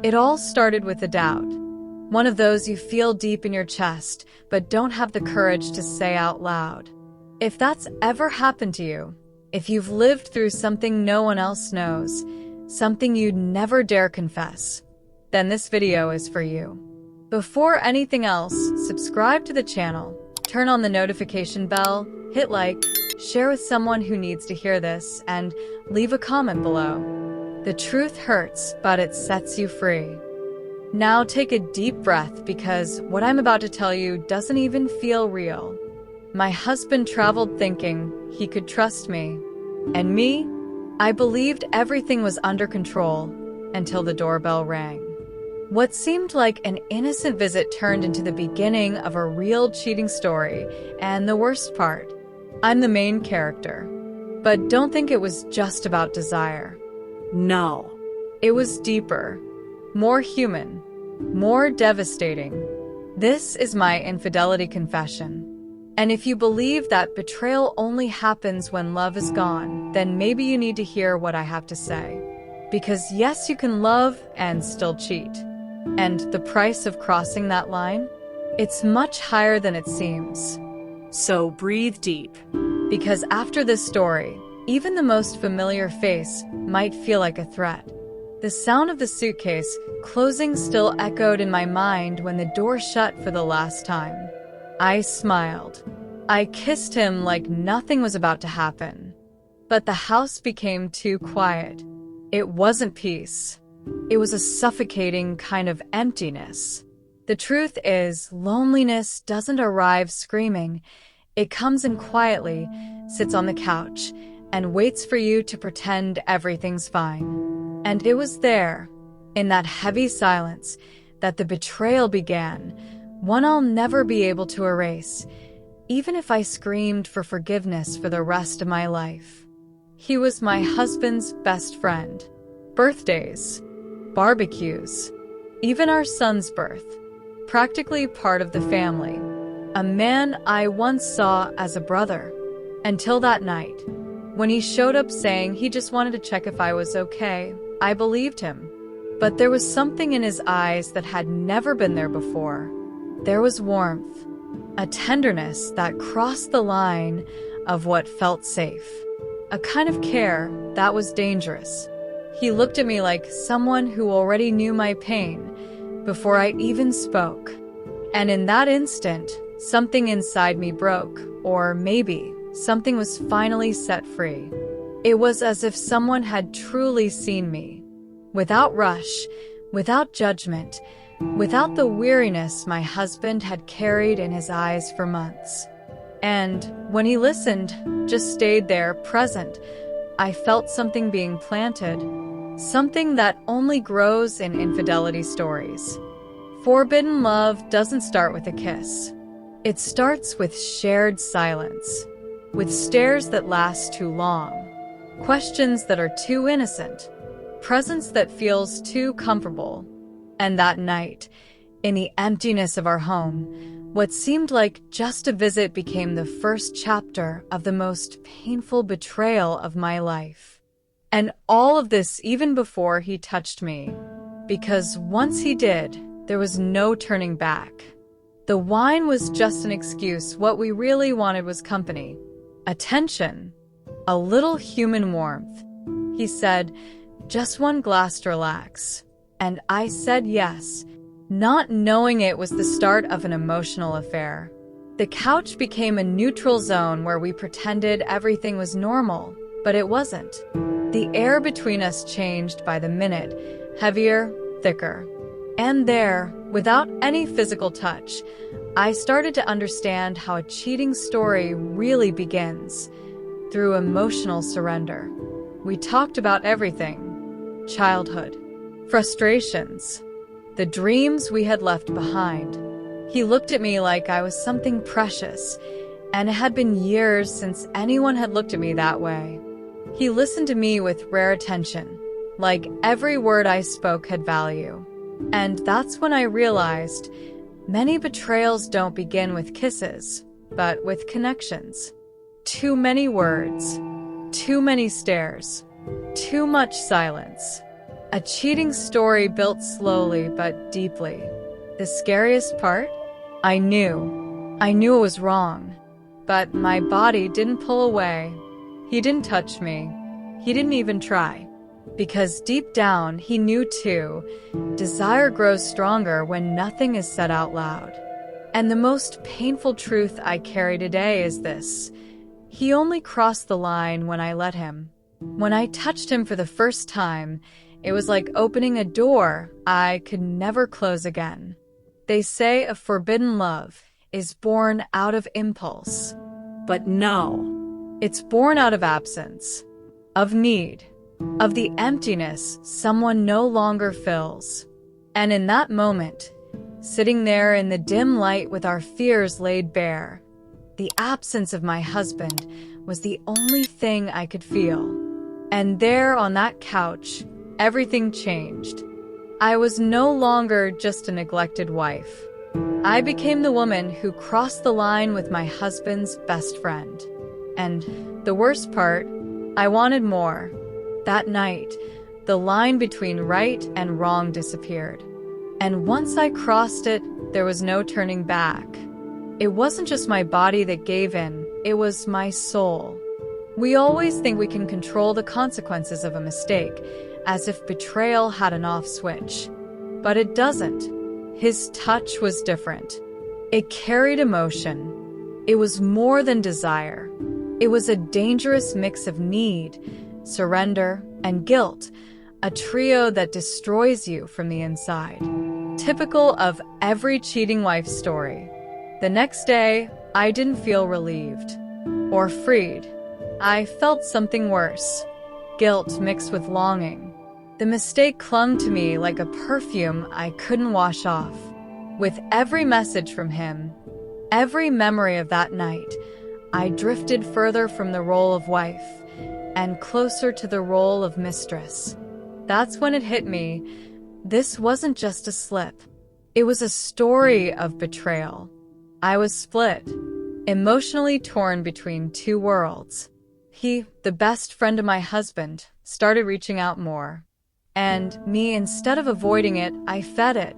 It all started with a doubt. One of those you feel deep in your chest, but don't have the courage to say out loud. If that's ever happened to you, if you've lived through something no one else knows, something you'd never dare confess, then this video is for you. Before anything else, subscribe to the channel, turn on the notification bell, hit like, share with someone who needs to hear this, and leave a comment below. The truth hurts, but it sets you free. Now take a deep breath because what I'm about to tell you doesn't even feel real. My husband traveled thinking he could trust me. And me? I believed everything was under control until the doorbell rang. What seemed like an innocent visit turned into the beginning of a real cheating story, and the worst part, I'm the main character. But don't think it was just about desire. No. It was deeper, more human, more devastating. This is my infidelity confession. And if you believe that betrayal only happens when love is gone, then maybe you need to hear what I have to say. Because yes, you can love and still cheat. And the price of crossing that line? It's much higher than it seems. So breathe deep. Because after this story, even the most familiar face might feel like a threat. The sound of the suitcase closing still echoed in my mind when the door shut for the last time. I smiled. I kissed him like nothing was about to happen. But the house became too quiet. It wasn't peace. It was a suffocating kind of emptiness. The truth is, loneliness doesn't arrive screaming. It comes in quietly, sits on the couch, and waits for you to pretend everything's fine. And it was there, in that heavy silence, that the betrayal began, one I'll never be able to erase, even if I screamed for forgiveness for the rest of my life. He was my husband's best friend. Birthdays, barbecues, even our son's birth, practically part of the family. A man I once saw as a brother, until that night. When he showed up saying he just wanted to check if I was okay, I believed him. But there was something in his eyes that had never been there before. There was warmth, a tenderness that crossed the line of what felt safe. A kind of care that was dangerous. He looked at me like someone who already knew my pain before I even spoke. And in that instant, something inside me broke, or maybe something was finally set free. It was as if someone had truly seen me. Without rush, without judgment, without the weariness my husband had carried in his eyes for months. And when he listened, just stayed there, present, I felt something being planted. Something that only grows in infidelity stories. Forbidden love doesn't start with a kiss. It starts with shared silence. With stares that last too long. Questions that are too innocent. Presence that feels too comfortable. And that night, in the emptiness of our home, what seemed like just a visit became the first chapter of the most painful betrayal of my life. And all of this even before he touched me. Because once he did, there was no turning back. The wine was just an excuse. What we really wanted was company. Attention. A little human warmth. He said, "Just one glass to relax." And I said yes, not knowing it was the start of an emotional affair. The couch became a neutral zone where we pretended everything was normal, but it wasn't. The air between us changed by the minute, heavier, thicker. And there, without any physical touch, I started to understand how a cheating story really begins, through emotional surrender. We talked about everything. Childhood, frustrations, the dreams we had left behind. He looked at me like I was something precious, and it had been years since anyone had looked at me that way. He listened to me with rare attention, like every word I spoke had value. And that's when I realized many betrayals don't begin with kisses, but with connections. Too many words, too many stares, too much silence. A cheating story built slowly but deeply. The scariest part? I knew it was wrong. But my body didn't pull away. He didn't touch me. He didn't even try. Because deep down, he knew too, desire grows stronger when nothing is said out loud. And the most painful truth I carry today is this: he only crossed the line when I let him. When I touched him for the first time, it was like opening a door I could never close again. They say a forbidden love is born out of impulse. But no, it's born out of absence, of need, of the emptiness someone no longer fills. And in that moment, sitting there in the dim light with our fears laid bare, the absence of my husband was the only thing I could feel. And there on that couch, everything changed. I was no longer just a neglected wife. I became the woman who crossed the line with my husband's best friend. And the worst part, I wanted more. That night, the line between right and wrong disappeared. And once I crossed it, there was no turning back. It wasn't just my body that gave in, it was my soul. We always think we can control the consequences of a mistake, as if betrayal had an off switch. But it doesn't. His touch was different. It carried emotion. It was more than desire. It was a dangerous mix of need, surrender, and guilt, a trio that destroys you from the inside. Typical of every cheating wife story. The next day, I didn't feel relieved or freed. I felt something worse, guilt mixed with longing. The mistake clung to me like a perfume I couldn't wash off. With every message from him, every memory of that night, I drifted further from the role of wife and closer to the role of mistress. That's when it hit me. This wasn't just a slip. It was a story of betrayal. I was split, emotionally torn between two worlds. He, the best friend of my husband, started reaching out more. And me, instead of avoiding it, I fed it.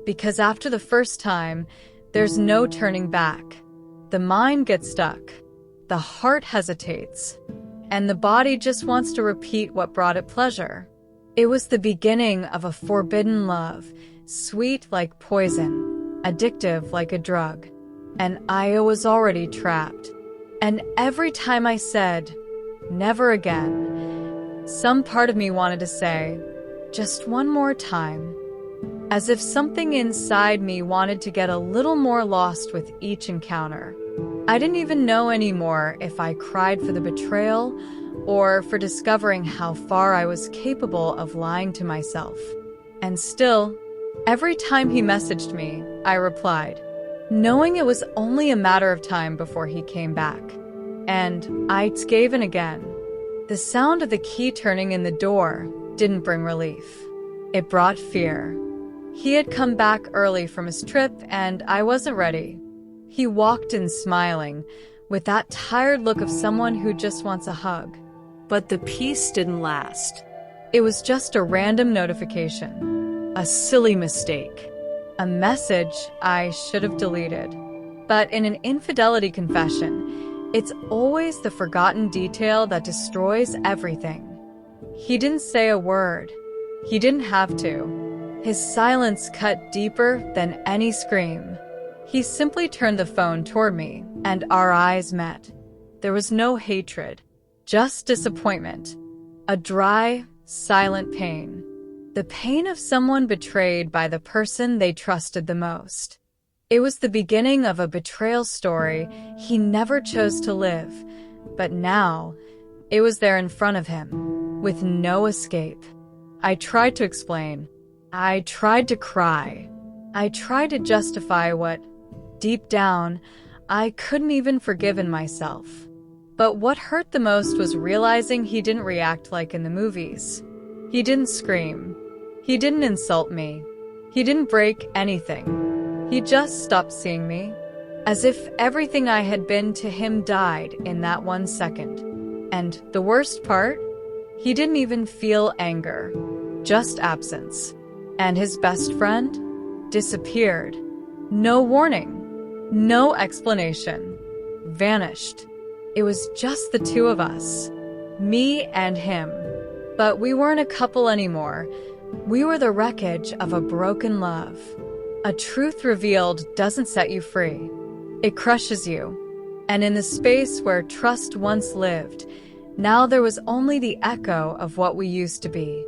Because after the first time, there's no turning back. The mind gets stuck. The heart hesitates. And the body just wants to repeat what brought it pleasure. It was the beginning of a forbidden love, sweet like poison, addictive like a drug. And I was already trapped. And every time I said, never again, some part of me wanted to say, just one more time. As if something inside me wanted to get a little more lost with each encounter. I didn't even know anymore if I cried for the betrayal or for discovering how far I was capable of lying to myself. And still, every time he messaged me, I replied, knowing it was only a matter of time before he came back. And I gave in again. The sound of the key turning in the door didn't bring relief. It brought fear. He had come back early from his trip, and I wasn't ready. He walked in smiling, with that tired look of someone who just wants a hug. But the peace didn't last. It was just a random notification. A silly mistake. A message I should have deleted. But in an infidelity confession, it's always the forgotten detail that destroys everything. He didn't say a word. He didn't have to. His silence cut deeper than any scream. He simply turned the phone toward me, and our eyes met. There was no hatred, just disappointment. A dry, silent pain. The pain of someone betrayed by the person they trusted the most. It was the beginning of a betrayal story he never chose to live, but now it was there in front of him, with no escape. I tried to explain. I tried to cry. I tried to justify what, deep down, I couldn't even forgive in myself. But what hurt the most was realizing he didn't react like in the movies. He didn't scream. He didn't insult me. He didn't break anything. He just stopped seeing me, as if everything I had been to him died in that 1 second. And the worst part? He didn't even feel anger, just absence. And his best friend disappeared. No warning, no explanation, vanished. It was just the two of us, me and him. But we weren't a couple anymore. We were the wreckage of a broken love. A truth revealed doesn't set you free. It crushes you. And in the space where trust once lived, now there was only the echo of what we used to be.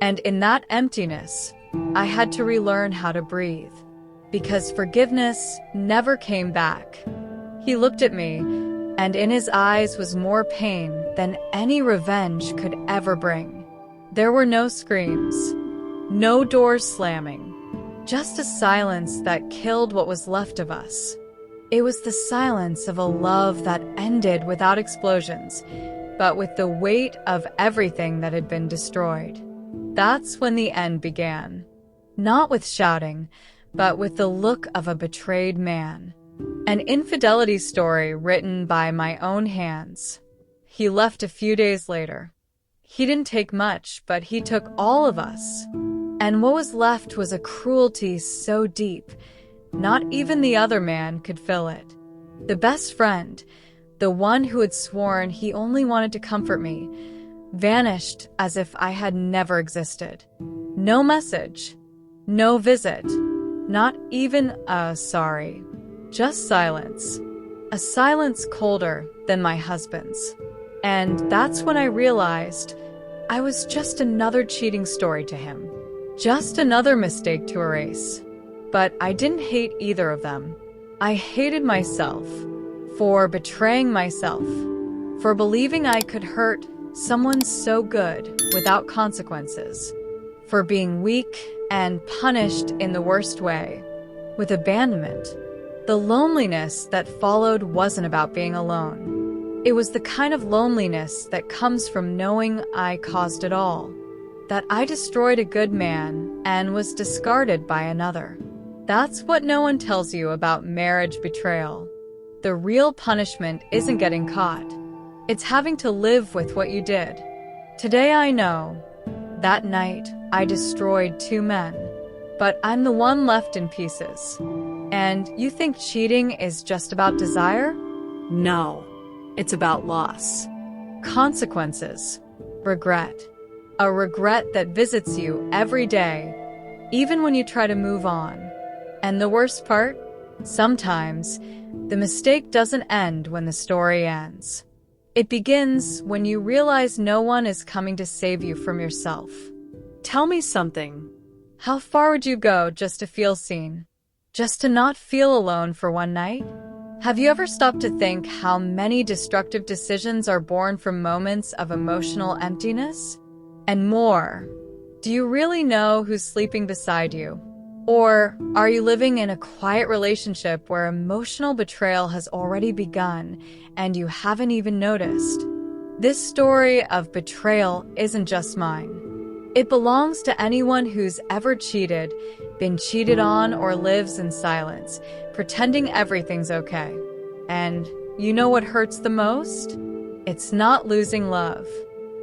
And in that emptiness, I had to relearn how to breathe. Because forgiveness never came back. He looked at me, and in his eyes was more pain than any revenge could ever bring. There were no screams, no doors slamming, just a silence that killed what was left of us. It was the silence of a love that ended without explosions, but with the weight of everything that had been destroyed. That's when the end began. Not with shouting, but with the look of a betrayed man. An infidelity story written by my own hands. He left a few days later. He didn't take much, but he took all of us. And what was left was a cruelty so deep, not even the other man could fill it. The best friend, the one who had sworn he only wanted to comfort me, vanished as if I had never existed. No message, no visit, not even a sorry, just silence. A silence colder than my husband's. And that's when I realized I was just another cheating story to him. Just another mistake to erase. But I didn't hate either of them. I hated myself for betraying myself, for believing I could hurt someone so good without consequences, for being weak and punished in the worst way, with abandonment. The loneliness that followed wasn't about being alone. It was the kind of loneliness that comes from knowing I caused it all, that I destroyed a good man and was discarded by another. That's what no one tells you about marriage betrayal. The real punishment isn't getting caught. It's having to live with what you did. Today I know. That night, I destroyed two men. But I'm the one left in pieces. And you think cheating is just about desire? No. It's about loss. Consequences. Regret. A regret that visits you every day, even when you try to move on. And the worst part? Sometimes, the mistake doesn't end when the story ends. It begins when you realize no one is coming to save you from yourself. Tell me something. How far would you go just to feel seen? Just to not feel alone for one night? Have you ever stopped to think how many destructive decisions are born from moments of emotional emptiness? And more, do you really know who's sleeping beside you? Or are you living in a quiet relationship where emotional betrayal has already begun and you haven't even noticed? This story of betrayal isn't just mine. It belongs to anyone who's ever cheated, been cheated on, or lives in silence, pretending everything's okay. And you know what hurts the most? It's not losing love.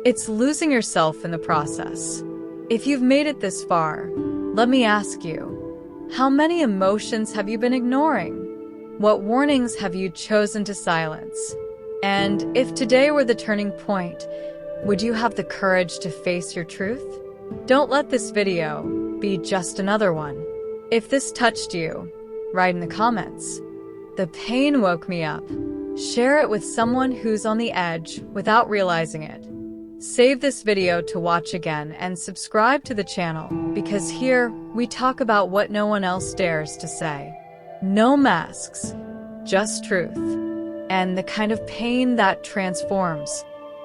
It's losing yourself in the process. If you've made it this far, let me ask you, how many emotions have you been ignoring? What warnings have you chosen to silence? And if today were the turning point, would you have the courage to face your truth? Don't let this video be just another one. If this touched you, write in the comments. The pain woke me up. Share it with someone who's on the edge without realizing it. Save this video to watch again and subscribe to the channel, because here we talk about what no one else dares to say. No masks, just truth, and the kind of pain that transforms.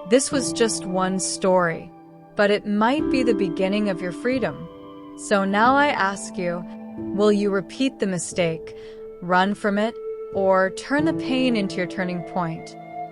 This was just one story, but it might be the beginning of your freedom. So now I ask you, will you repeat the mistake, run from it, or turn the pain into your turning point?